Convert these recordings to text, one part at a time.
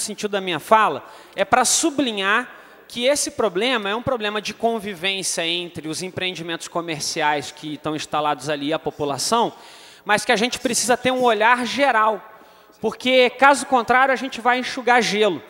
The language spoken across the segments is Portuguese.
sentido da minha fala é para sublinhar que esse problema é um problema de convivência entre os empreendimentos comerciais que estão instalados ali e a população, mas que a gente precisa ter um olhar geral, porque, caso contrário, a gente vai enxugar gelo.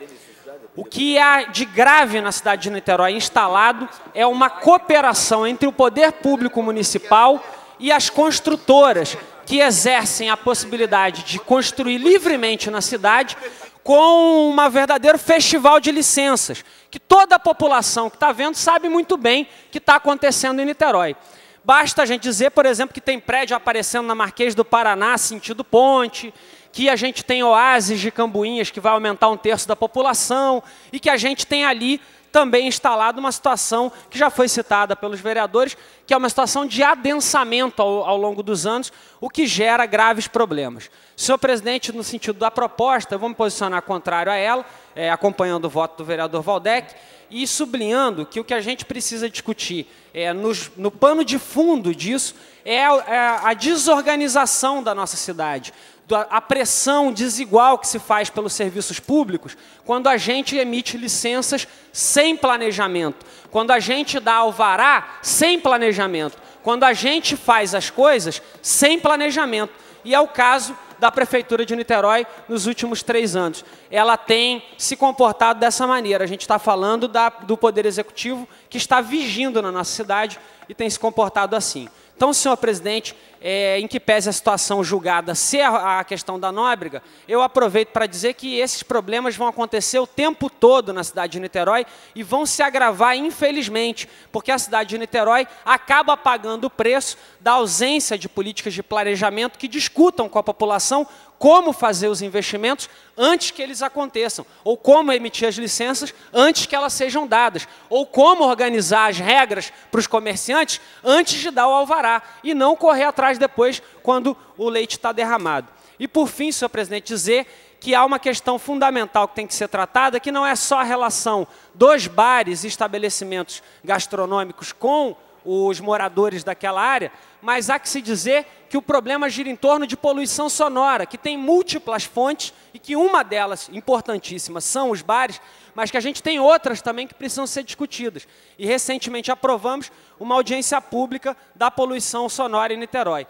O que há de grave na cidade de Niterói instalado é uma cooperação entre o poder público municipal e as construtoras, que exercem a possibilidade de construir livremente na cidade com um verdadeiro festival de licenças, que toda a população que está vendo sabe muito bem que está acontecendo em Niterói. Basta a gente dizer, por exemplo, que tem prédio aparecendo na Marquês do Paraná, sentido ponte, que a gente tem oásis de Cambuinhas, que vai aumentar 1/3 da população, e que a gente tem ali também instalado uma situação que já foi citada pelos vereadores, que é uma situação de adensamento ao longo dos anos, o que gera graves problemas. Senhor presidente, no sentido da proposta, eu vou me posicionar contrário a ela, acompanhando o voto do vereador Waldeck, e sublinhando que o que a gente precisa discutir no pano de fundo disso é a desorganização da nossa cidade, a pressão desigual que se faz pelos serviços públicos quando a gente emite licenças sem planejamento, quando a gente dá alvará sem planejamento, quando a gente faz as coisas sem planejamento. E é o caso da Prefeitura de Niterói nos últimos 3 anos. Ela tem se comportado dessa maneira. A gente está falando do Poder Executivo que está vigindo na nossa cidade e tem se comportado assim. Então, senhor presidente, em que pese a situação julgada ser a questão da Nóbrega, eu aproveito para dizer que esses problemas vão acontecer o tempo todo na cidade de Niterói e vão se agravar, infelizmente, porque a cidade de Niterói acaba pagando o preço da ausência de políticas de planejamento que discutam com a população como fazer os investimentos antes que eles aconteçam, ou como emitir as licenças antes que elas sejam dadas, ou como organizar as regras para os comerciantes antes de dar o alvará, e não correr atrás depois quando o leite está derramado. E por fim, senhor presidente, dizer que há uma questão fundamental que tem que ser tratada, que não é só a relação dos bares e estabelecimentos gastronômicos com os moradores daquela área, mas há que se dizer que o problema gira em torno de poluição sonora, que tem múltiplas fontes e que uma delas, importantíssima, são os bares, mas que a gente tem outras também que precisam ser discutidas. E recentemente aprovamos uma audiência pública da poluição sonora em Niterói.